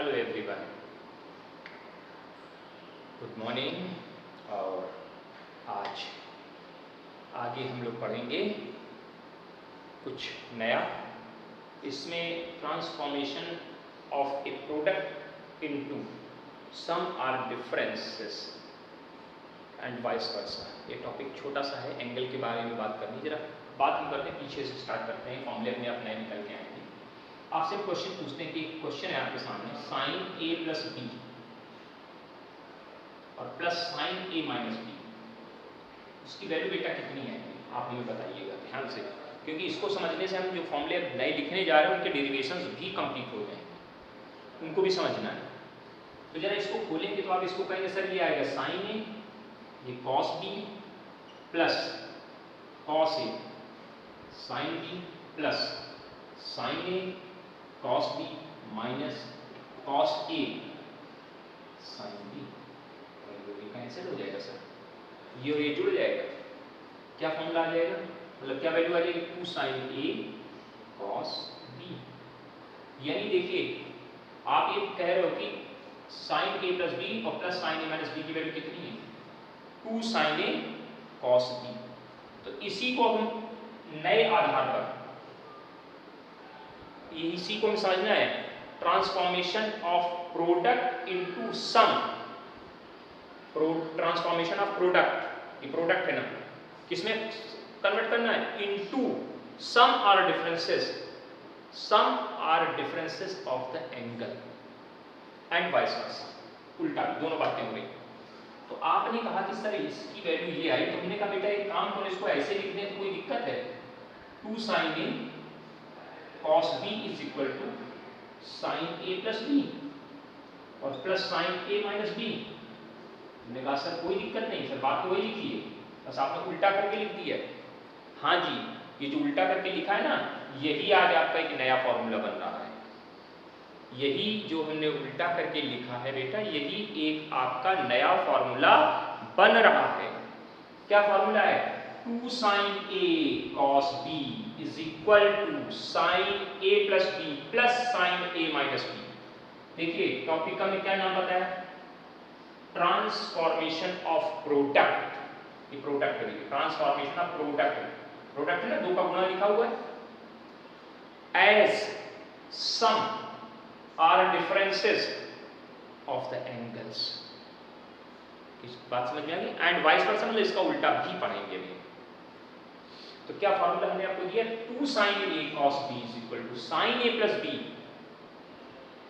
Hello everyone, good morning. और आज आगे हम लोग पढ़ेंगे कुछ नया। इसमें transformation of a product into sum or differences and vice versa. ये टॉपिक छोटा सा है, एंगल के बारे में बात करनी। जरा बात हम करते हैं, पीछे से स्टार्ट करते हैं, फॉर्मूले अपने आप नए निकल के आएंगे। आपसे क्वेश्चन पूछते हैं कि क्वेश्चन है आपके सामने, साइन ए प्लस बी और प्लस साइन ए माइनस बी, उसकी वैल्यू बेटा कितनी है आप हमें बताइएगा ध्यान से, क्योंकि इसको समझने से हम जो फॉर्मूले नए लिखने जा रहे हैं उनके डेरिवेशंस भी कंप्लीट हो गए, उनको भी समझना है। तो जरा इसको खोलेंगे तो आप इसको कहेंगे सर ये आएगा साइन ए, ये cos B plus cos a, sine B plus sine A cos B minus cos a sine B. Cancel हो जाएगा सर, ये और ये जुड़ जाएगा, क्या फॉर्मूला आ जाएगा, मतलब क्या वैल्यू आ जाएगी, 2 साइन ए कॉस बी। यानी देखिए आप ये कह रहे हो कि साइन ए प्लस बी और प्लस साइन ए माइनस बी की वैल्यू कितनी है, 2 साइन ए कॉस बी। तो इसी को हम नए आधार पर, इसी को हमें समझना है, transformation of product into sum, transformation of product, ये प्रोडक्ट है ना, किसमें कन्वर्ट करना है, into sum or differences, sum or differences of the angle and vice versa, उल्टा दोनों बातें हो गई। तो आपने कहा कि सर इसकी वैल्यू ये आई, तो हमने कहा बेटा एक काम करो, इसको ऐसे लिख दें तो कोई दिक्कत है, 2 sine A cos B is equal to sine A plus B और प्लस साइन ए माइनस बी। हमने कहा सर कोई दिक्कत नहीं सर, बात तो वही लिखी है, बस आपने उल्टा करके लिख दिया। हाँ जी, ये जो उल्टा करके लिखा है ना, यही आज आपका एक नया फॉर्मूला बन रहा है। यही जो हमने उल्टा करके लिखा है बेटा, यही एक आपका नया फॉर्मूला बन रहा है। क्या फॉर्मूला है, 2 sine A cos B is equal to sine A plus B plus sine A minus B. देखिए टॉपिक का मैं क्या नाम बताया, ट्रांसफॉर्मेशन ऑफ प्रोडक्ट। ये प्रोडक्ट है, ट्रांसफॉर्मेशन ऑफ प्रोडक्ट, प्रोडक्ट है ना, दो का गुणा लिखा हुआ है, as sum or differences of the angles. इस बात समझ में आ गई, एंड वाइस वर्सा, मतलब इसका उल्टा भी पढ़ेंगे अभी। तो क्या फॉर्मूला हमने आपको दिया, 2 sine A cos B is equal to sine A plus B,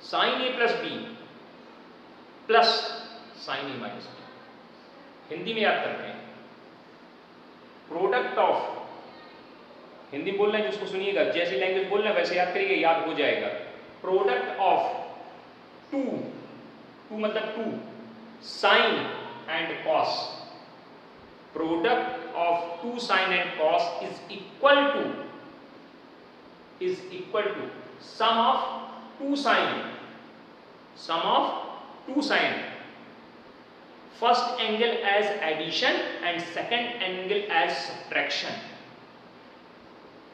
sine A plus B plus sine A minus B. Hindi में याद करते हैं, प्रोडक्ट ऑफ, हिंदी बोल रहे हैं जिसको सुनिएगा, जैसी लैंग्वेज बोल रहे हैं वैसे याद करिए, याद हो जाएगा। प्रोडक्ट ऑफ 2, 2 मतलब 2 sine and cos, product of 2 sine and cos is equal to sum of 2 sine, sum of 2 sine, first angle as addition and second angle as subtraction.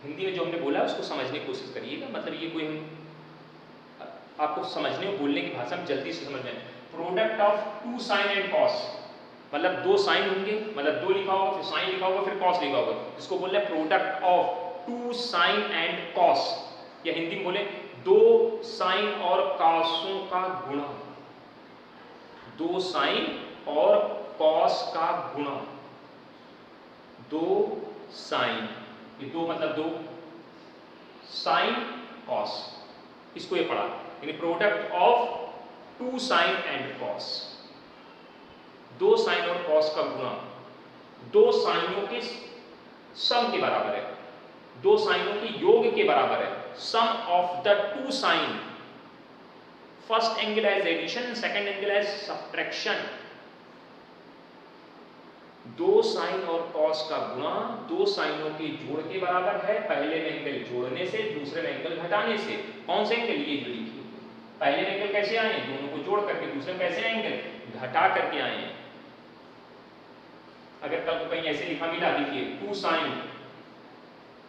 Hindi में जो हमने बोला उसको समझने की कोशिश करिएगा, मतलब ये कोई हम आपको समझने और बोलने की भाषा में जल्दी से समझ में। Product of 2 sine and cos, मतलब 2 साइन होंगे, मतलब 2 लिखा होगा, फिर साइन लिखा होगा, फिर कॉस लिखा होगा, इसको बोल रहे हैं product of 2 sine and cos, या हिंदी में बोले 2 साइन और कॉसों का गुणा, 2 साइन और कॉस का गुणा, 2 साइन, ये 2 मतलब 2 साइन कॉस, इसको ये पढ़ा, यानी product of 2 sine and cos, 2 sine और कॉस का गुणा 2 साइनों के सम के बराबर है, 2 साइनों के योग के बराबर है, sum of the 2 sine, first angle as addition, second angle as subtraction. 2 sine और कॉस का गुणा 2 साइनों के जोड़ के बराबर है, पहले में एंगल जोड़ने से, दूसरे में एंगल घटाने से। कौन से एंगल, ये जो लिखी, पहले में एंगल कैसे आए, दोनों को जोड़ करके, दूसरे में कैसे एंगल घटा करके आए हैं। अगर कल को कहीं ऐसे लिखा मिला, देखिए 2 sine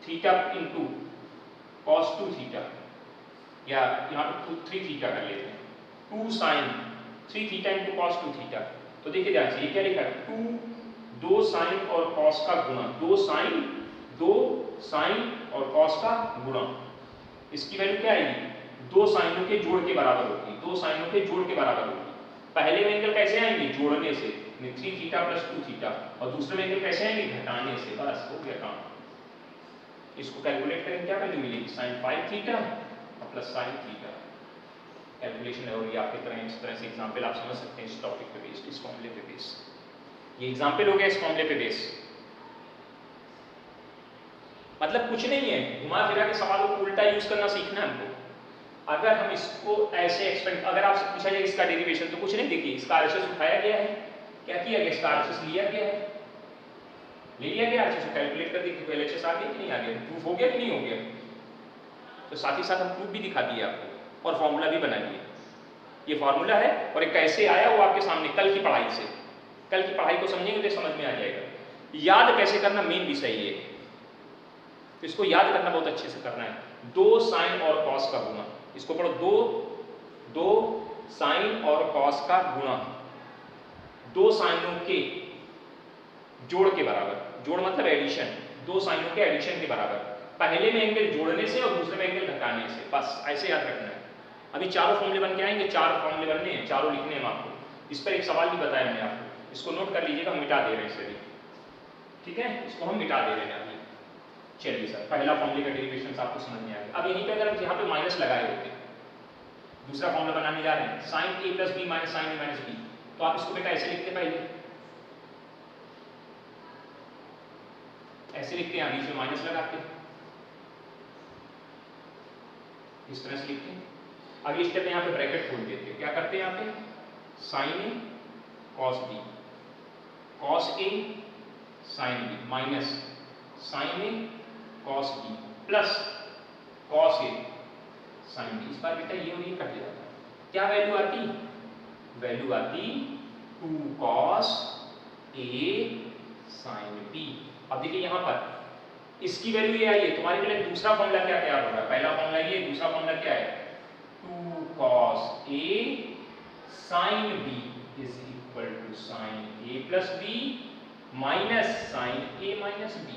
theta into cos 2 theta, या यहाँ पे 3 थीटा कर लेते हैं, 2 sine 3 theta into cos 2 theta. तो देखिए ध्यान से ये क्या लिखा है 2 साइन और कॉस का गुणा, 2 साइन और कॉस का गुणा। इसकी वैल्यू क्या आएगी 2 साइनों के जोड़ के बराबर होगी, 2 साइनों के जोड़ के बराबर होगी। पहले में एंगल कैसे आएंगे जोड़ने से 3 थीटा प्लस 2 थीटा, और दूसरे में एंगल कैसे आएंगे घटाने से। बस हो गया काम। इसको कैलकुलेट करेंगे क्या वैल्यू मिलेगी sin 5 थीटा और प्लस sin थीटा। कैलकुलेशन है और ये आपके तरह इस तरह से एग्जांपल आप समझ सकते हैं इस टॉपिक पे बेस्ड, इस फॉर्मूले पे बेस्ड। ये एग्जांपल हो गया इस फॉर्मूले पे बेस्ड। मतलब कुछ नहीं है, घुमा फिरा के सवालों को उल्टा यूज करना सीखना है हमको। अगर हम इसको ऐसे एक्सपेंड, अगर आपसे पूछा जाए इसका डेरिवेशन तो कुछ नहीं, देखिए इसका आरएचएस उठाया गया है, क्या किया गया इसका आरएचएस लिया गया है, ले लिया गया आरएचएस कैलकुलेट कर दिया कि एलएचएस आ गया कि नहीं आ गया, प्रूफ हो गया कि नहीं हो गया। तो साथ ही साथ हम प्रूफ भी दिखा दिए आपको और फॉर्मूला भी बना दिए। ये फॉर्मूला है और ये कैसे आया वो आपके सामने कल की पढ़ाई से, कल की पढ़ाई को समझेंगे तो समझ में आ जाएगा। याद कैसे करना मेन विषय ये, तो इसको याद करना बहुत अच्छे से करना है। 2 साइन और कॉस का गुणा, इसको पढ़ो 2 साइन और कॉस का गुणा 2 साइनों के जोड़ के बराबर, जोड़ मतलब एडिशन, 2 साइनों के एडिशन के बराबर। पहले में एंगल जोड़ने से और दूसरे में एंगल घटाने से, बस ऐसे याद रखना है। अभी चारों फॉर्मूले बन के आएंगे, 4 फॉर्मूले बनने हैं, चारों लिखने हैं आपको। इस पर एक सवाल भी बताया मैंने आपको, इसको नोट कर लीजिएगा, हम मिटा दे रहे हैं इसे भी, ठीक है, इसको हम मिटा दे रहे हैं अभी। चलिए सर, पहला फॉर्मूले का डेरिवेशन आपको समझ में आ गया। अब यहीं पे अगर यहाँ पे माइनस लगाए होते, दूसरा फॉर्मूला बनाने जा रहे हैं sin a plus B minus sin a minus B, तो आप इसको बेटा ऐसे लिखते, पहले ऐसे लिखते हैं, बीच में माइनस लगाते हैं, इस तरह से लिखते हैं। अगली स्टेप में यहाँ पे ब्रैकेट खोल देते हैं, क्या करते हैं यहाँ पे sin a cos b, cos a sin b minus sin a cos b plus cos a sin b। इस बार बेटा ये और ये कट जाता है, क्या वैल्यू आती, वैल्यू आती 2 cos a sin b। अब देखिए यहाँ पर इसकी वैल्यू ये आई है, तुम्हारे के लिए दूसरा फॉर्मूला क्या तैयार हो रहा है, पहला फॉर्मूला ये, दूसरा फॉर्मूला क्या है 2 cos a sin b is equal to sin a plus b minus sin a minus b।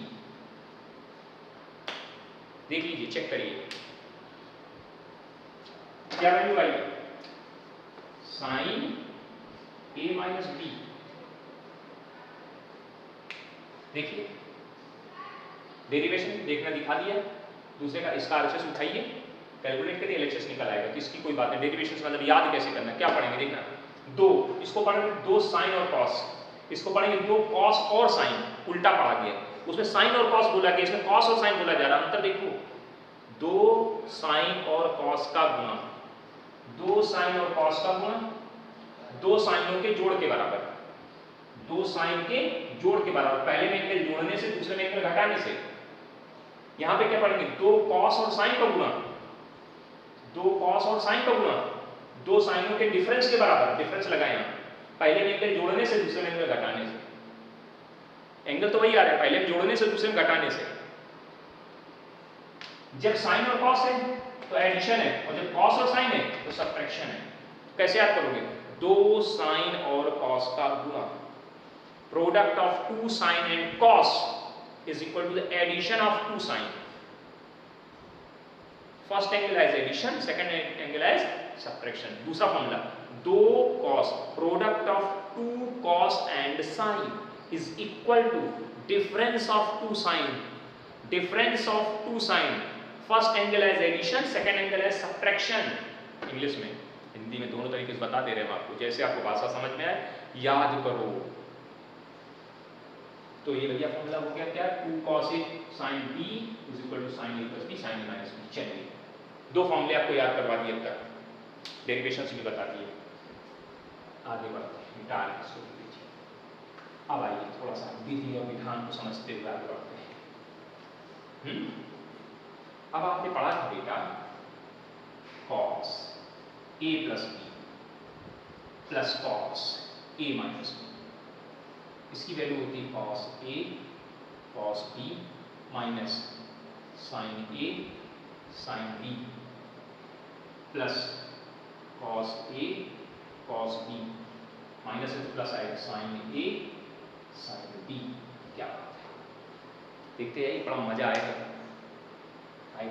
देख लीजिए, चेक करिए क्या वैल्यू आई sin a माइनस b। देखिए डेरिवेशन देखना दिखा दिया, दूसरे का इसका आरएचएस उठाइए, कैलकुलेट करिए, एलएचएस निकल आएगा। किसकी कोई बात नहीं, डेरिवेशन से मतलब याद कैसे करना, क्या पढ़ेंगे देखना, 2 इसको पढ़ेंगे 2 साइन और कॉस, इसको पढ़ेंगे 2 कॉस और साइन, उल्टा पढ़ा गया, उसमें साइन और कॉस बोला गया, इसमें कॉस और साइन बोला जा रहा है। अंतर देखो 2 साइन और कॉस का गुणा, 2 साइन और कॉस का गुणा 2 साइनों के जोड़ के बराबर, 2 साइन के जोड़ के बराबर, पहले में एंगल जोड़ने से दूसरे में एंगल घटाने से। यहां पे क्या पढ़ेंगे 2 कॉस और साइन का गुणा, 2 कॉस और साइन का गुणा 2 साइनों के डिफरेंस के बराबर, डिफरेंस लगाए यहां, पहले में एंगल जोड़ने से दूसरे में एंगल घटाने से। एंगल तो वही आ रहा है, पहले में जोड़ने से दूसरे में घटाने से। जब साइन और कॉस है तो एडिशन है, और जब कॉस और साइन है तो सब्ट्रैक्शन है। कैसे याद करोगे 2 साइन और कॉस का गुणा, product of 2 sine and cos is equal to the addition of 2 sin. First angle as addition, second angle as subtraction. दूसरा formula 2 cos, product of 2 cos and sin is equal to difference of 2 sin. Difference of 2 sin. First angle as addition, second angle as subtraction. English में, हिंदी में दोनों तरीके से बता दे रहे हैं आपको, जैसे आपको भाषा समझ में आए याद करो। तो ये भैया फॉर्मूला हो गया क्या 2 cos a sin b is equal to sin a plus b sin a minus b। चलिए 2 फॉर्मूले आपको याद करवा दिए, अब तक डेरिवेशन भी बता दिए। आगे बढ़ते हैं, मिटा इसको लीजिए। अब आइए थोड़ा सा विधि और विधान को समझते हुए आगे बढ़ते हैं। अब आपने पढ़ा था बेटा cos a plus b plus cos a minus b, इसकी वैल्यू होती है cos a cos b minus sin a sin b plus cos A cos B minus से प्लस आएगा साइन ए साइन बी। क्या बात है, देखते हैं, बड़ा मजा आएगा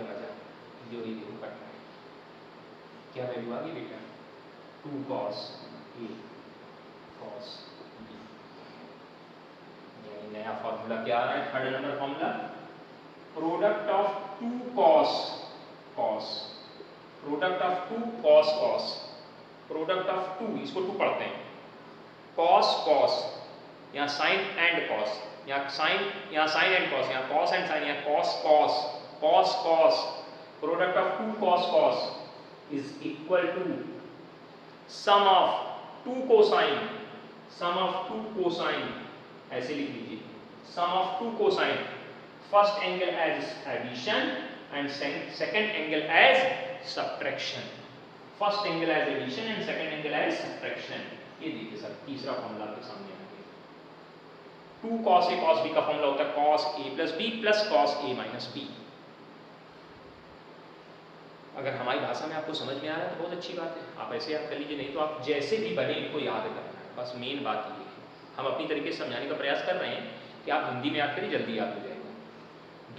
मजा। जो ही देखो करना है, क्या वैल्यू आ गई बेटा, 2 cos ए cos बी। नया फॉर्मूला क्या आ रहा है, third number formula, product of 2 cos cos, product of 2 cos cos, product of 2, इसको 2 पढ़ते हैं, cos cos, यहाँ साइन एंड cos, यहाँ साइन एंड cos, यहाँ cos एंड साइन, यहाँ cos cos cos cos, product of 2 cos cos is equal to sum of 2 cosine, sum of 2 cosine, ऐसे लिख लीजिए, sum of 2 cosine, first angle as addition and second angle as subtraction, first angle as addition and second angle as subtraction. ये देखिए sir, तीसरा formula आपके सामने आ गया। 2 cos a cos b का फॉर्मूला होता है cos a plus b plus cos a minus b। अगर हमारी भाषा में आपको समझ में आ रहा है तो बहुत अच्छी बात है, आप ऐसे याद कर लीजिए, नहीं तो आप जैसे भी बने इनको याद करना है, बस मेन बात ये है। हम अपनी तरीके से समझाने का प्रयास कर रहे हैं कि आप हिंदी में याद करिए, जल्दी याद हो जाएगा।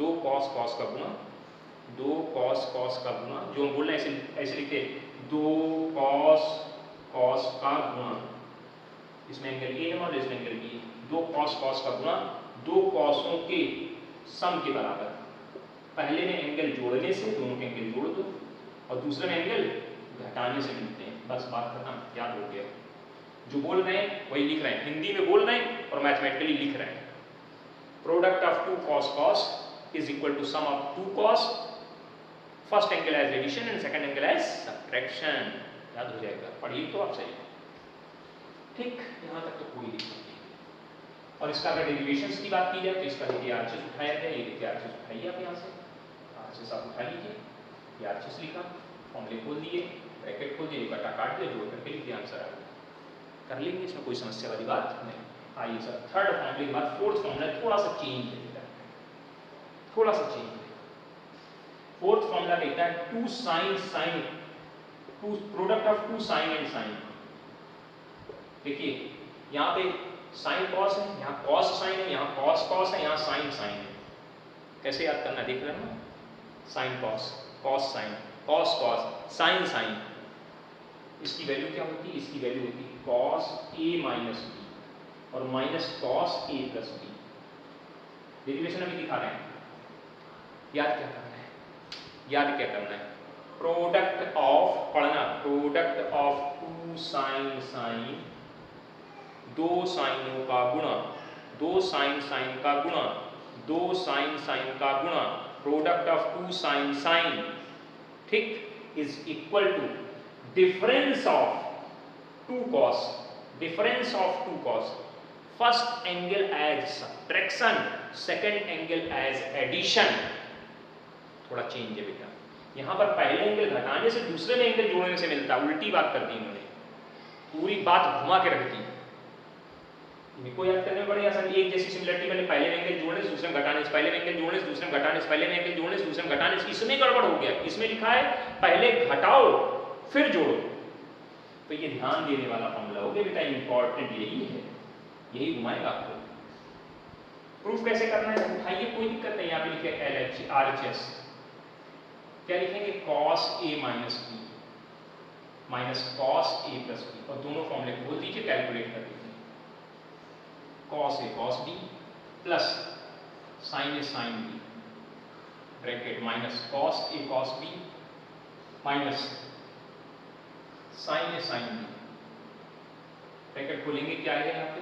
2 cos cos का गुणा, 2 cos cos का गुणा, जो हम बोल रहे हैं ऐसे लिखते हैं, 2 cos cos का गुणा, इसमें एंगल ए है और इसमें एंगल बी है, 2 cos cos का गुणा 2 cosों के सम के बराबर। पहले में एंगल जोड़ने से दोनों के एंगल जोड़ दो और दूसरे में एंगल घटाने से मिलते हैं, बस बात खत्म, याद हो गया। जो बोल रहे हैं वही लिख रहे हैं, हिंदी में बोल रहे हैं और मैथमेटिकली लिख रहे हैं। Product of 2 cos cos is equal to sum of 2 cos, first angle as addition and second angle as subtraction. याद हो जाएगा, पढ़िए तो आप सही। ठीक, यहाँ तक तो कोई दिक्कत नहीं। और इसका अगर डेरिवेशंस की बात की जाए तो इसका देखिए आरएचएस उठाया गया, ये देखिए आरएचएस उठाइए आप यहाँ से, आरएचएस आप उठा लीजिए, ये आरएचएस लिखा, फॉर्मूले खोल दिए, ब्रैकेट खोल दिए, बटा काट दिया, जोड़ करके लिख दिया, आंसर आ गया। कर लेंगे, इसमें कोई समस्या वाली बात नहीं। आइए सर, थर्ड फॉर्मूले के बाद फोर्थ फॉर्मूला थोड़ा सा चेंज है, थोड़ा सा चेंज है। फोर्थ फॉर्मूला कहता है 2 sin sin, 2 product of 2 sin and sin। देखिए यहाँ पे sin cos है, यहाँ cos sin है, यहाँ cos cos है, यहाँ sin sin है। कैसे याद करना, देख रहे हैं ना, sin cos cos sin cos cos sin sin। इसकी वैल्यू क्या होती है, इसकी वैल्यू होती है cos a माइनस b और minus cos a plus b। Derivation अभी दिखा रहे हैं, याद क्या करना है, याद क्या करना है, प्रोडक्ट ऑफ पढ़ना, प्रोडक्ट ऑफ 2 sin sin, 2 साइनों का गुणा, 2 sin sin का गुणा, 2 sin sin का गुणा, प्रोडक्ट ऑफ 2 sin sin, ठीक, is equal to difference of 2 cos, difference of 2 cos, first angle as subtraction, second angle as addition. थोड़ा change है बेटा, यहाँ पर पहले एंगल घटाने से दूसरे में एंगल जोड़ने से मिलता है, उल्टी बात कर दी इन्होंने, पूरी बात घुमा के रख दी। इनको याद करने में बड़ी आसानी, एक जैसी सिमिलरिटी मैंने पहले में एंगल जोड़ने से दूसरे में घटाने से, पहले में एंगल जोड़ने से दूसरे में घटाने से, पहले में एंगल जोड़ने से दूसरे में घटाने से, इसमें गड़बड़ हो गया। इसमें लिखा है पहले घटाओ फिर जोड़ो, तो ये ध्यान देने वाला फॉर्मूला हो गया बेटा, इंपॉर्टेंट यही है, यही घुमाएगा आपको। प्रूफ कैसे करना है, उठाइए, कोई दिक्कत नहीं। यहाँ पे लिखे RHS, क्या लिखेंगे, cos a minus b minus cos a plus b, और दोनों फॉर्मूले को बोल दीजिए, कैलकुलेट कर दीजिए, cos a cos b plus sin a sin b, bracket minus cos a cos b minus sin a sin b, bracket खोलेंगे, क्या आएगा यहाँ पे,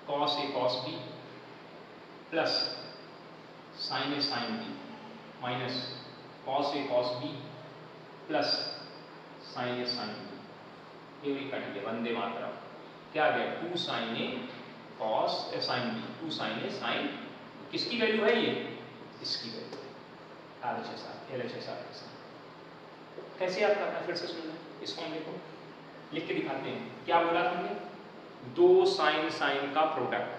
cos a cos b plus sin a sin b minus cos a cos b plus sin a sin b। ये भी cut गया, वंदे मातरम। क्या आ गया, 2 sin a cos a sin b, 2 sin a sin, किसकी वैल्यू है ये, इसकी वैल्यू है, LHS के साथ। कैसे याद करना, फिर से सुनना, इस फॉर्मूले को लिख के दिखाते हैं। क्या बोला तुमने, 2 sin sin का प्रोडक्ट,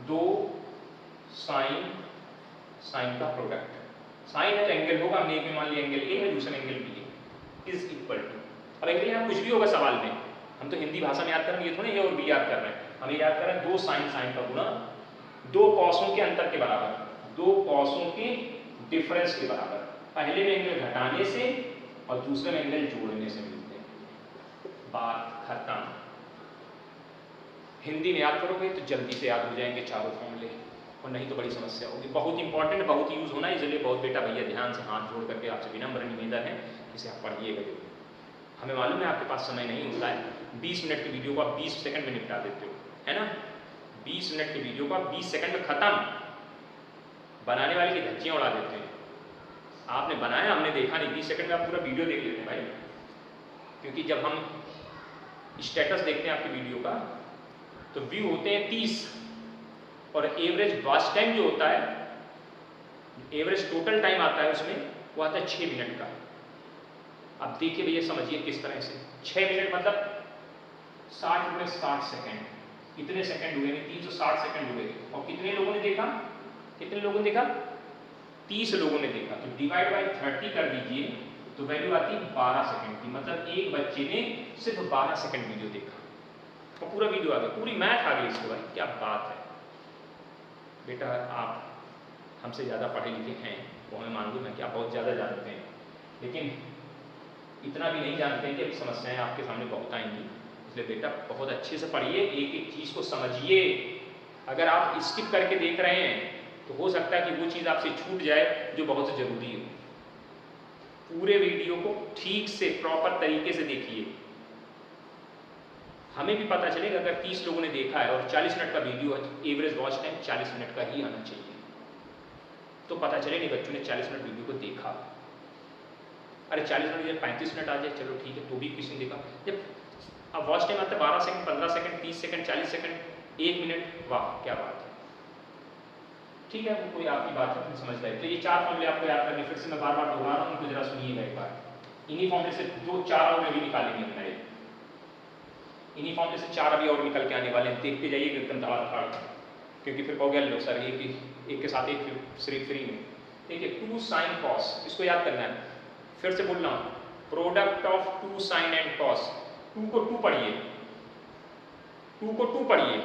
2 sin sin का प्रोडक्ट, साइन है तो एंगल होगा, हमने एक में मान लिया एंगल ए है, दूसरा एंगल बी है, इज इक्वल टू, अब एक्चुअली यहाँ कुछ भी होगा सवाल में, हम तो हिंदी भाषा में याद करेंगे, ये थोड़ी ए और बी याद कर रहे हैं, हमें याद कर रहे हैं 2 साइन साइन का गुणा 2 कॉसों के अंतर के बराबर, 2 कॉसों के डिफरेंस के बराबर। पहले में एंगल घटाने से और दूसरे में एंगल जोड़ने से मिलते हैं। बात खत्म। हिंदी में याद करोगे तो जल्दी से याद हो जाएंगे चारों फॉर्मूले, और नहीं तो बड़ी समस्या होगी। बहुत इंपॉर्टेंट, बहुत यूज होना है, इसलिए बहुत बेटा भैया ध्यान से हाथ जोड़ करके आपसे विनम्र निवेदन है इसे आप पढ़िएगा जरूर। हमें मालूम है आपके पास समय नहीं होता है, 20 मिनट की वीडियो को आप 20 सेकंड में निपटा देते हो, है ना। 20 मिनट की वीडियो को आप 20 सेकंड में खत्म, बनाने वाले की धज्जियां उड़ा देते हैं। आपने बनाया, हमने देखा नहीं, 20 सेकंड में आप पूरा वीडियो देख लेते हैं भाई। क्योंकि जब हम स्टेटस देखते हैं आपकी वीडियो का तो व्यू होते हैं 30, और एवरेज वॉच टाइम जो होता है, एवरेज टोटल टाइम आता है उसमें, वो आता है 6 मिनट का। अब देखिए भैया, समझिए किस तरह से 6 मिनट मतलब 60 रुपये 60 सेकेंड, कितने सेकंड हुए? 360 सेकंड हुए। और कितने लोगों ने देखा? कितने लोगों ने देखा? 30 लोगों ने देखा। तो डिवाइड बाई 30 कर दीजिए तो वैल्यू आती है 12 सेकंड की। मतलब एक बच्चे ने सिर्फ 12 सेकंड वीडियो देखा और पूरा वीडियो आ गया, पूरी मैथ आ गई इसके बाद। क्या बात है बेटा, आप हमसे ज़्यादा पढ़े लिखे हैं, वो हमें मालूम है कि आप बहुत ज़्यादा जानते हैं, लेकिन इतना भी नहीं जानते हैं कि अभी समस्याएं आपके सामने बहुत आएंगी। इसलिए बेटा बहुत अच्छे से पढ़िए, एक एक चीज़ को समझिए। अगर आप स्किप करके देख रहे हैं तो हो सकता है कि वो चीज़ आपसे छूट जाए जो बहुत ज़रूरी हो। पूरे वीडियो को ठीक से प्रॉपर तरीके से देखिए, हमें भी पता चलेगा। अगर 30 लोगों ने देखा है और 40 मिनट का वीडियो है, एवरेज वॉच टाइम 40 मिनट का ही आना चाहिए, तो पता चले नहीं बच्चों ने 40 मिनट वीडियो को देखा। अरे 40 मिनट जब 35 मिनट आ जाए चलो ठीक है, तो भी किसी ने देखा। जब अब वॉच टाइम आता है 12 second, 15 second, 30 second, 40 second, 1 minute, वाह क्या बात है। ठीक है, वो कोई आपकी बात है, समझ रहे। तो ये 4 फॉर्मूले आपको याद करने, फिर से मैं बार बार दोहरा रहा हूँ, उनको जरा सुनिएगा एक बार। इन्हीं फॉर्मूले से 4 और भी निकालेंगे हमारे, इन्हीं फॉर्मूले से 4 अभी और निकल के आने वाले हैं। देखते जाइए एकदम धड़ाधड़, क्योंकि फिर कहोगे लो सर एक के साथ एक सिर्फ फ्री में। ठीक है, 2 साइन कॉस, इसको याद करना है। फिर से बोल रहा हूँ, product of 2 sine and cos. 2 को 2 पढ़िए, 2 को 2 पढ़िए,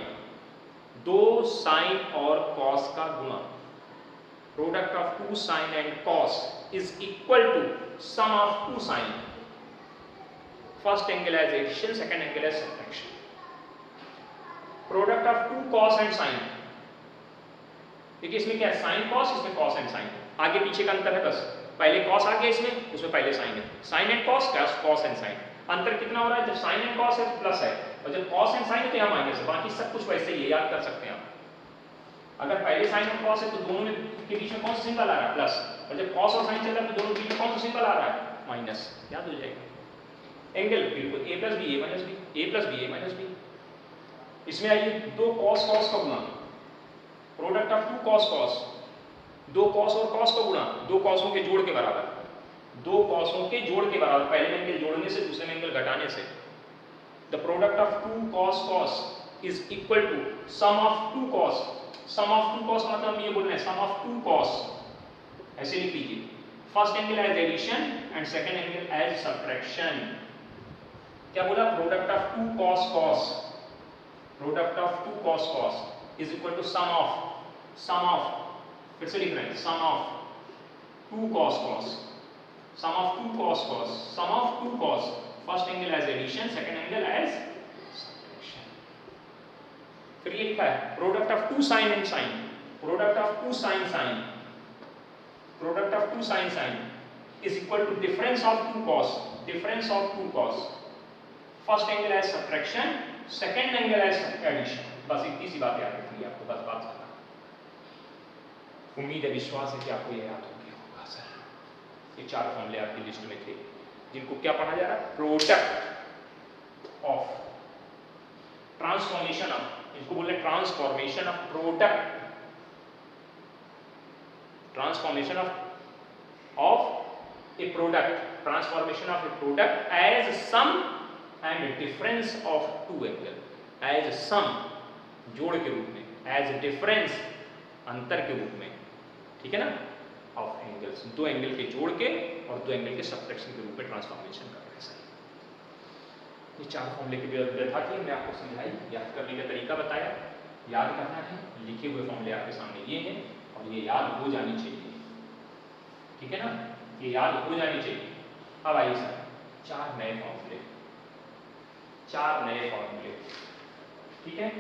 2 साइन और कॉस का गुणा। Product of 2 sine and cos is equal to sum of 2 sine. First angle as addition, second angle as subtraction. Product of 2 cos and sine, देखिए इसमें क्या है, साइन कॉस, इसमें कॉस एंड साइन, आगे पीछे का अंतर है बस। पहले कॉस आ गया इसमें, उसमें पहले साइन है। Sine and cos, cos and sine. अंतर कितना हो रहा है? जब साइन एंड कॉस है तो प्लस है, और जब कॉस एंड साइन है तो यहाँ माइनस है। बाकी सब कुछ वैसे ही है, याद कर सकते हैं आप। अगर पहले साइन और कॉस है तो दोनों के बीच में कौन सा सिंबल आ रहा है? प्लस। और जब कॉस और साइन चल रहा है तो दोनों के बीच में कौन सा सिंबल आ रहा है? माइनस। याद हो जाएगा। एंगल बिल्कुल a plus b, a minus b, a plus b, a minus b. इसमें आइए 2 कॉस कॉस का गुणा, product of 2 cos cos, 2 cos और कॉस का गुणा, 2 कॉसों के जोड़ के बराबर, 2 कॉसों के जोड़ के बराबर। पहले में एंगल जोड़ने से, दूसरे में एंगल घटाने से। The product of 2 cos cos is equal to sum of 2 cos। Sum of 2 cos मतलब हम ये बोल रहे हैं सम ऑफ 2 cos, ऐसे लिख लीजिए। First angle as addition and second angle as subtraction. क्या बोला? Product of 2 cos cos, product of 2 cos cos is equal to sum of, फिर से लिख रहे हैं sum of 2 cos cos, sum of 2 cos cos, sum of 2 cos, first angle as addition, second angle as subtraction। फिर ये लिखा है product of 2 sin and sin, product of 2 sin sin, product of 2 sin sin is equal to difference of 2 cos, difference of 2 cos, first angle as subtraction, second angle as addition। बस इतनी सी बात याद रखनी है आपको, बस बात खत्म। उम्मीद है, विश्वास है कि आपको ये याद हो गया होगा। सर ये 4 फॉर्मूले आपकी लिस्ट में थे जिनको क्या पढ़ा जा रहा है? प्रोडक्ट ऑफ, ट्रांसफॉर्मेशन ऑफ, इसको बोल रहे हैं transformation of product, transformation of a product, transformation of a product as sum and difference of 2 angle, as sum जोड़ के रूप में, एज डिफरेंस अंतर के रूप में, ठीक है ना, ऑफ एंगल्स, 2 एंगल के जोड़ के और 2 एंगल के सब्ट्रैक्शन के रूप में ट्रांसफॉर्मेशन कर रहे हैं। ये 4 फॉर्मूले की व्यथा थी, हमने आपको समझाई, याद करने का तरीका बताया। याद करना है, लिखे हुए फॉर्मूले आपके सामने ये हैं और ये याद हो जानी चाहिए, ठीक है ना, ये याद हो जानी चाहिए। अब आइए सर 4 नए फॉर्मूले, 4 नए फॉर्मूले, ठीक है।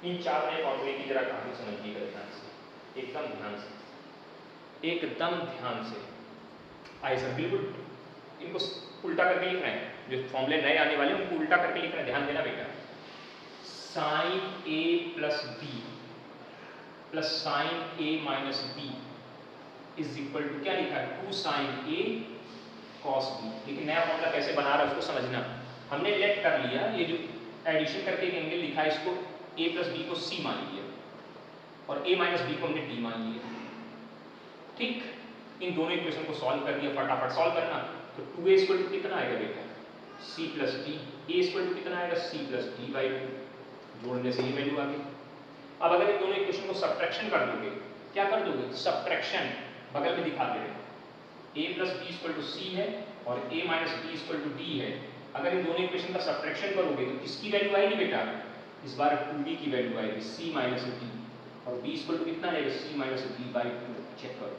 इन 4 नए फॉर्मूले की जरा कहानी समझिएगा ध्यान से, एकदम ध्यान से, एकदम ध्यान से। आइए सर बिल्कुल इनको उल्टा करके लिख रहे हैं, जो फॉर्मूले नए आने वाले हैं उनको उल्टा करके लिख रहे हैं, ध्यान देना बेटा। Sine A plus B plus sine A minus b is equal to क्या लिखा है, 2 साइन ए कॉस बी। लेकिन नया फॉर्मूला कैसे बना रहा है उसको समझना। हमने लेट कर लिया, ये जो एडिशन करके एक एंगल लिखा है इसको a प्लस बी को c मान लिया और a माइनस बी को हमने d मान लिया, ठीक। इन दोनों इक्वेशन को सॉल्व कर दिया, फटाफट सॉल्व करना। तो 2a इक्वल टू कितना आएगा बेटा, c plus d, a equal to कितना आएगा, c प्लस d बाई 2, जोड़ने से ये वैल्यू आ गई। अब अगर इन दोनों इक्वेशन को सब्ट्रैक्शन कर दोगे, क्या कर दोगे, सब्ट्रैक्शन बगल में दिखा दे रहे, a plus b equal to c है और a minus b equal to d है। अगर इन दोनों इक्वेशन का सब्ट्रैक्शन करोगे तो किसकी वैल्यू आएगी बेटा, इस बार 2d की वैल्यू आएगी, c माइनस d, और b इक्वल टू कितना आएगा, c minus d by 2। Check करो,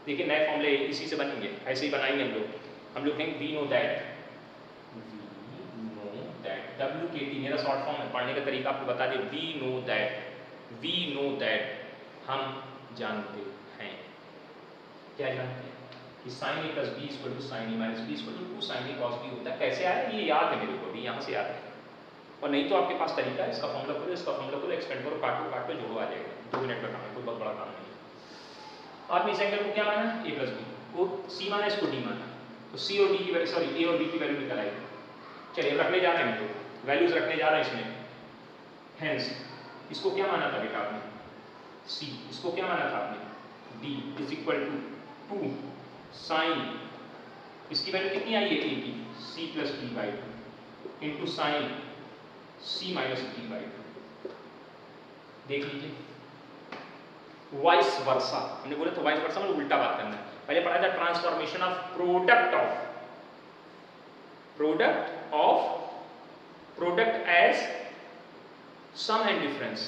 देखिए नए फॉर्मूले इसी से बनेंगे, ऐसे ही बनाएंगे हम लोग कहेंगे वी नो दैट, WKT मेरा शॉर्ट फॉर्म है, पढ़ने का तरीका आपको बता दे, वी नो दैट, हम जानते हैं, क्या जानते हैं कि sine A plus b equal to sine A minus b equal to 2 sine A cos b होता है। कैसे आया ये याद है मेरे को, अभी यहाँ से याद है, और नहीं तो आपके पास तरीका है, इसका फॉर्मूला खोलो, इसका फॉर्मूला खोलो, एक्सपेंड करो, काटो जोड़ो, आ जाएगा, 2 मिनट का काम है, कोई बहुत बड़ा काम नहीं है। आपने इस एंगल को क्या माना, a प्लस बी को c माना, इसको d माना, तो c और d की वैल्यू, सॉरी a और b की वैल्यू निकल आएगी। चलिए अब रखने जा रहे हैं, हम लोग वैल्यूज रखने जा रहे हैं इसमें। हेंस इसको क्या माना था बेटा आपने, c, इसको क्या माना था आपने, d is equal to 2 sine, इसकी वैल्यू कितनी आई है a की, c plus d by 2 into sine c minus d by 2। देख लीजिए, वाइस वर्सा, हमने बोला था वाइस वर्सा मतलब उल्टा बात करना है। पहले पढ़ा था transformation of product as sum and difference,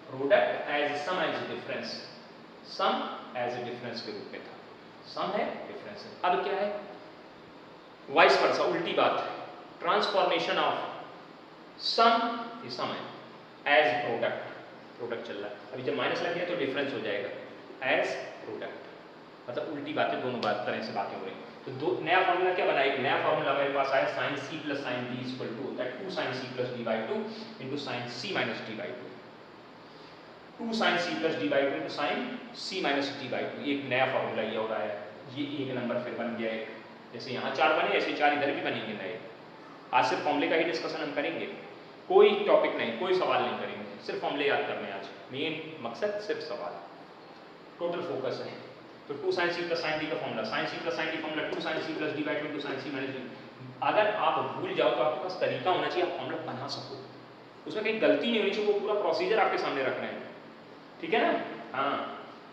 product as sum as difference, sum as a difference के रूप में था, सम है डिफरेंस है। अब क्या है, वाइस वर्सा उल्टी बात है, ट्रांसफॉर्मेशन ऑफ सम, ये सम है, एज प्रोडक्ट चल रहा है, अभी जब माइनस लग गया तो डिफरेंस हो जाएगा, एज प्रोडक्ट, मतलब उल्टी बातें, दोनों तरह से बातें हो रही। तो नया फॉर्मूला क्या बना, एक नया फॉर्मूला मेरे पास आया, sine c plus sine d equal to होता है 2 sine c plus d by 2 into sine c minus d by 2, 2 sine c plus d by 2 into sine c minus d by 2, एक नया फॉर्मूला ये हो रहा है। ये एक नंबर फिर बन गया एक, जैसे यहाँ 4 बने ऐसे 4 इधर भी बनेंगे नए। आज सिर्फ फॉर्मूले का ही डिस्कशन हम करेंगे, कोई टॉपिक नहीं, कोई सवाल नहीं करेंगे, सिर्फ फॉर्मूले याद करने आज, मेन मकसद सिर्फ सवाल, टोटल फोकस है। तो 2 साइन सी प्लस साइन डी का formula, sine C plus sine D formula 2 sine C plus D by 2 sine C minus D. अगर आप भूल जाओ तो आपके पास तरीका होना चाहिए, आप फॉर्मूला बना सको, उसमें कहीं गलती नहीं होनी चाहिए, वो पूरा प्रोसीजर आपके सामने रख रहे हैं, ठीक है ना। हाँ,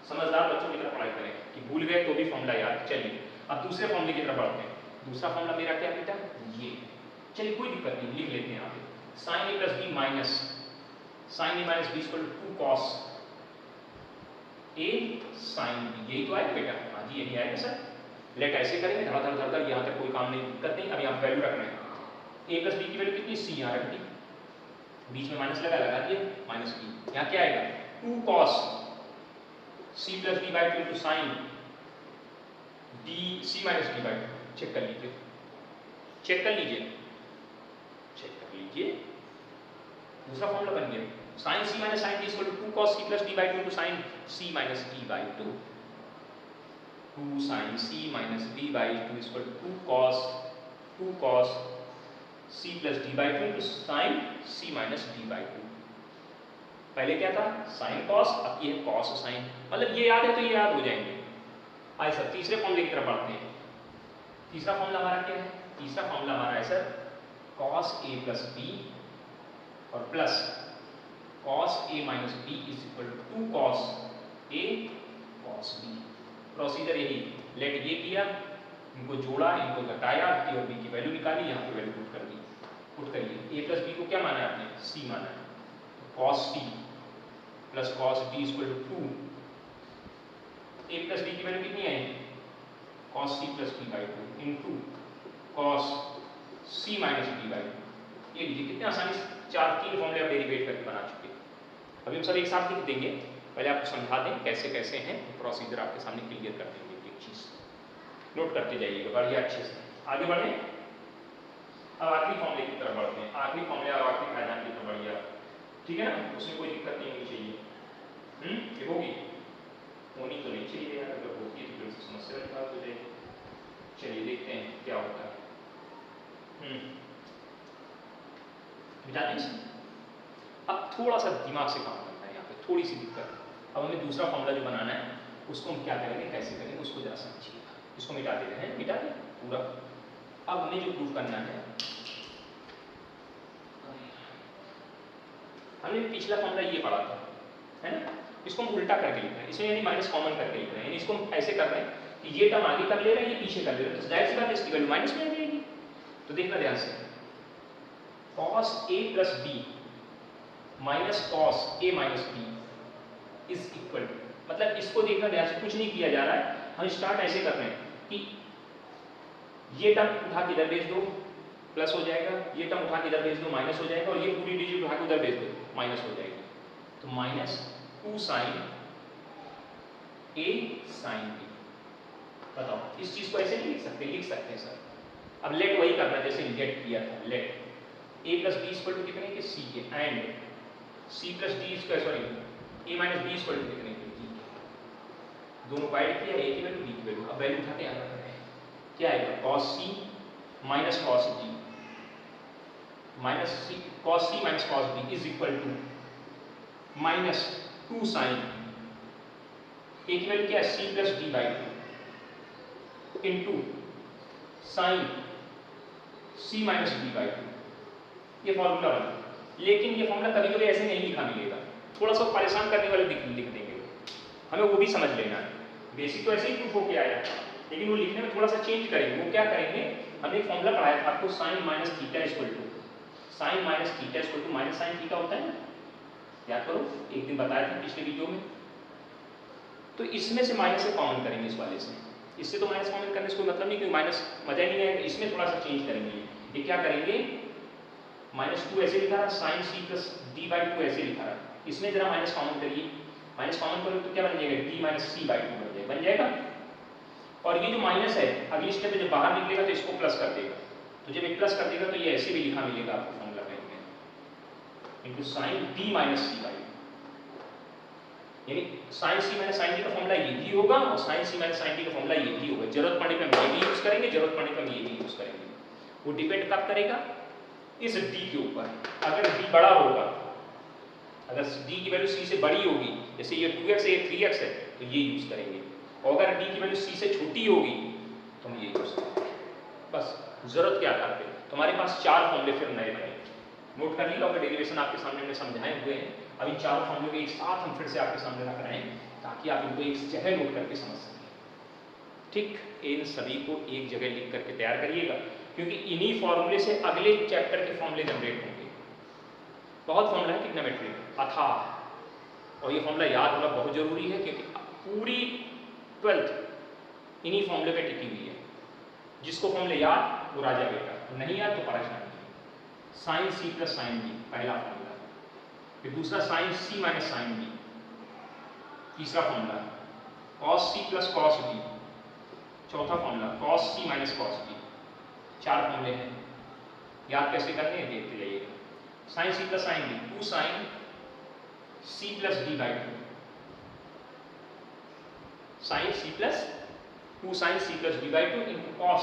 समझदार बच्चों की तरह पढ़ाई करें कि भूल गए तो भी फॉर्मूला याद। चलिए अब दूसरे फॉर्मूले की तरफ बढ़ते हैं। दूसरा फॉर्मूला मेरा क्या बेटा, ये, चलिए कोई दिक्कत नहीं, लिख लेते हैं यहाँ पे, sine A plus B minus sine A minus b equal to 2 cos a sine b, यही तो आएगा बेटा, हाँ जी यही आएगा सर। लेट ऐसे करेंगे, धड़धड़ यहाँ तक कोई काम नहीं, दिक्कत नहीं। अब यहाँ वैल्यू रख रहे हैं, ए प्लस बी की वैल्यू कितनी, सी यहाँ रख दी, बीच में माइनस लगा दिए, माइनस बी, यहाँ क्या आएगा 2 cos c plus D by 2 into sine d c minus d by 2। Check कर लीजिए, चेक कर लीजिए, चेक कर लीजिए, दूसरा फॉर्मूला बन गया, sine C minus sine d equal to 2 cos c plus d by 2 into sine c minus d by 2, 2 sine c minus d by 2 equal to 2 cos c plus d by 2 into sine c minus d by 2। पहले क्या था, sine cos, अब ये है cos sine, मतलब ये याद है तो ये याद हो जाएंगे। आइए सर तीसरे फॉर्मूले की तरफ बढ़ते हैं। तीसरा फॉर्मूला हमारा क्या है, तीसरा फॉर्मूला हमारा है sir cos a plus b और plus cos a minus b is equal to 2 cos a cos b। Procedure यही, लेट ये किया इनको जोड़ा, इनको घटाया, ए और बी की वैल्यू निकाली, यहाँ पे वैल्यू पुट कर दी। पुट करिए, ए प्लस बी को क्या माना है आपने, सी माना है, तो cos c plus cos d equal to 2, a plus b की वैल्यू कितनी आएगी, cos c plus D by 2 into cos c minus d by 2। ये लीजिए कितने आसानी से तीन फॉर्मूले आप डेरिवेट करके बना चुके हैं। अभी हम सब एक साथ लिख देंगे, पहले आपको समझा दें कैसे कैसे हैं, प्रोसीजर आपके सामने क्लियर कर देंगे, एक चीज़ नोट करते जाइएगा बढ़िया अच्छे से। आगे बढ़े, अब आखिरी फॉर्मूले की तरफ बढ़ते हैं, आखिरी फॉर्मूले और आखिरी फायदा की तरफ बढ़िया, ठीक है ना, उसमें कोई दिक्कत नहीं होनी चाहिए। ये होगी, होनी तो नहीं चाहिए यार, अगर होती है तो फिर समस्या की बात हो जाएगी। चलिए देखते हैं क्या होता है। मिटा दें इसे। अब थोड़ा सा दिमाग से काम करना है यहाँ पे, थोड़ी सी दिक्कत। अब हमें दूसरा फॉर्मूला जो बनाना है उसको हम क्या करेंगे, कैसे करेंगे, उसको जरा समझिएगा। इसको मिटा देते हैं, मिटा दें पूरा। अब हमें जो प्रूफ करना है, हमने पिछला फॉर्मूला ये पढ़ा था, है ना, इसको हम उल्टा करके लिख रहे हैं, इसमें यानी माइनस कॉमन करके लिख रहे हैं, यानी इसको हम ऐसे कर रहे हैं कि ये टर्म आगे कर ले रहे हैं, ये पीछे कर ले रहे हैं, तो जाहिर सी बात है इसकी वैल्यू माइनस में आ जाएगी। तो देखना ध्यान से, cos a plus b minus cos a minus b is equal to, मतलब इसको देखना ध्यान से, कुछ नहीं किया जा रहा है, हम स्टार्ट ऐसे कर रहे हैं कि ये टर्म उठा के इधर भेज दो प्लस हो जाएगा, ये टर्म उठा के इधर भेज दो माइनस हो जाएगा, और ये पूरी डिजिट उठा के उधर भेज दो माइनस हो जाएगी। तो minus 2 sine a sine b। बताओ इस चीज को ऐसे नहीं लिख सकते, लिख सकते हैं सर। अब लेट वही करना जैसे लेट किया था, let a plus b equal to कितने के, c के, and c plus d equal, sorry a minus b equal to कितने के, d के। दोनों को ऐड किया, a की वैल्यू b की वैल्यू, अब वैल्यू उठाते हैं क्या आएगा, cos c minus cos d minus c cos c minus cos d is equal to minus 2 sine, a की वैल्यू क्या है, c plus d by 2 into sine c minus d by 2। ये formula बना, लेकिन ये फॉर्मूला कभी कभी ऐसे नहीं लिखा मिलेगा, थोड़ा सा परेशान करने वाले लिख देंगे, हमें वो भी समझ लेना है। बेसिक तो ऐसे ही प्रूफ होके आया, लेकिन वो लिखने में थोड़ा सा चेंज करेंगे। वो क्या करेंगे, हमने एक फॉर्मूला पढ़ाया था आपको, sine minus theta equal to, sine minus theta equal to minus sine theta होता है ना, याद करो, एक दिन बताया था पिछले वीडियो में। तो इसमें से माइनस से कॉमन करेंगे, इस वाले से, इससे तो माइनस कॉमन करने से कोई मतलब नहीं, क्योंकि माइनस मजा ही नहीं आएगा। इसमें थोड़ा सा चेंज करेंगे, ये क्या करेंगे, माइनस 2 ऐसे लिखा रहा, sine C plus D by 2 ऐसे लिखा रहा, इसमें जरा माइनस कॉमन करिए, माइनस कॉमन करोगे तो क्या बन जाएगा, डी माइनस सी बाई 2 बन जाएगा। और ये जो माइनस है अगली स्टेप में जब बाहर निकलेगा तो इसको प्लस कर देगा, तो जब एक प्लस कर देगा तो ये ऐसे भी लिखा मिलेगा आपको फॉर्मूला में, into sine d minus c by, यानी साइन सी माइनस साइन डी का फॉर्मूला ये भी होगा और साइन सी माइनस साइन डी का फॉर्मूला ये भी होगा। जरूरत पड़ने पे हम ये भी यूज करेंगे, जरूरत पड़ने पे हम ये भी यूज करेंगे। वो डिपेंड कब करेगा, इस डी के ऊपर। अगर डी बड़ा होगा, अगर डी की वैल्यू सी से बड़ी होगी, जैसे ये 2x है ये 3x है, तो ये यूज करेंगे, और अगर डी की वैल्यू सी से छोटी होगी तो हम ये यूज करेंगे। बस जरूरत क्या करते, तुम्हारे पास 4 फॉर्मूले फिर नए बने, नोट कर लीजिए। डेरिवेशन आपके सामने हमने समझाए हुए हैं, अब इन 4 फॉर्मूले को एक साथ हम फिर से आपके सामने रख रहे हैं ताकि आप इनको एक जगह नोट करके समझ सकें। ठीक, इन सभी को एक जगह लिख करके तैयार करिएगा, क्योंकि इन्हीं फॉर्मूले से अगले चैप्टर के फॉर्मूले जनरेट होंगे। बहुत फॉर्मूला है ट्रिग्नोमेट्री अथाह, और ये फॉर्मूला याद होना बहुत जरूरी है, क्योंकि पूरी 12th इन्हीं फॉर्मूले पे टिकी हुई है। जिसको फॉर्मूले याद वो राजा बेटा, नहीं याद तो परेशान। साइन सी प्लस साइन बी पहला फॉर्मूला, फिर दूसरा साइन सी माइनस साइन बी, तीसरा formula cos c plus cos b, चौथा formula cos c minus cos b. 4 फॉर्मूले हैं, याद कैसे करने हैं देखते जाइएगा। Sine C plus sine b, 2 sine C plus D by 2, sine C plus 2 sine C plus D by 2 into cos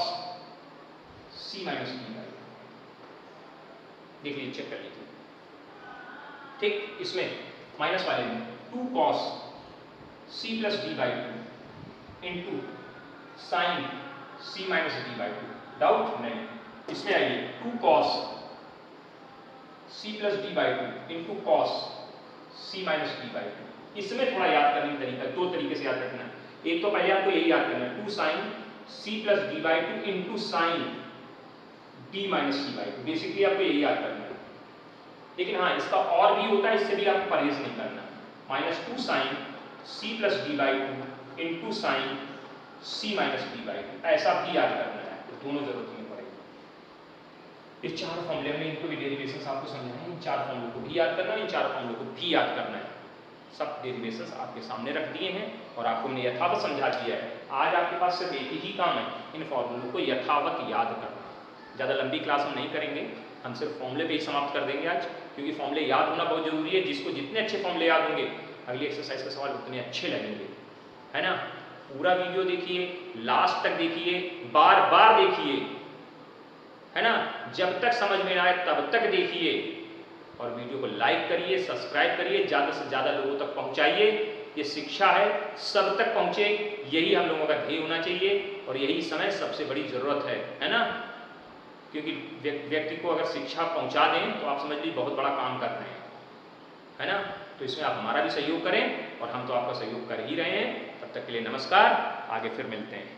c minus d by 2। देख लीजिए, चेक कर लीजिए। ठीक, इसमें माइनस वाले में 2 cos c plus D by 2 into sine C minus d by 2। Doubt नहीं, इसमें आइए 2 cos c plus D by 2 into cos c minus d by 2। इसमें थोड़ा याद करने का तरीका, 2 तरीके से याद रखना है। एक तो पहले आपको यही याद करना है, 2 sine c plus D by two into sine d minus c by two. Basically आपको यही याद करना है, लेकिन हाँ इसका और भी होता है, इससे भी आपको परहेज नहीं करना। Minus two sine c plus D by two into sine c minus d by two, ऐसा भी याद करना है, तो दोनों जरूरत नहीं पड़ेगी। ये चार फॉर्मूले में इनको भी डेरिवेशंस आपको समझना है, इन चार फॉर्मूलों को भी याद करना है, इन चार फॉर्मूलों को भी याद करना है। सब डेरिवेशंस आपके सामने रख दिए हैं और आपको मैंने यथावत समझा दिया है। आज आपके पास सिर्फ एक ही काम है, इन फॉर्मूलों को यथावत याद करना। ज़्यादा लंबी क्लास हम नहीं करेंगे, हम सिर्फ फॉर्मूले पे ही समाप्त कर देंगे आज, क्योंकि फॉर्मूले याद होना बहुत जरूरी है। जिसको जितने अच्छे फॉर्मूले याद होंगे अगली एक्सरसाइज के सवाल उतने अच्छे लगेंगे, है ना। पूरा वीडियो देखिए, लास्ट तक देखिए, बार बार देखिए, है ना, जब तक समझ में आए तब तक देखिए, और वीडियो को लाइक करिए, सब्सक्राइब करिए, ज़्यादा से ज़्यादा लोगों तक पहुंचाइए। ये शिक्षा है, सब तक पहुंचे, यही हम लोगों का ध्येय होना चाहिए, और यही समय सबसे बड़ी जरूरत है ना। क्योंकि व्यक्ति को अगर शिक्षा पहुंचा दें तो आप समझ लीजिए बहुत बड़ा काम कर रहे हैं, है ना। तो इसमें आप हमारा भी सहयोग करें, और हम तो आपका सहयोग कर ही रहे हैं। तब तक के लिए नमस्कार, आगे फिर मिलते हैं।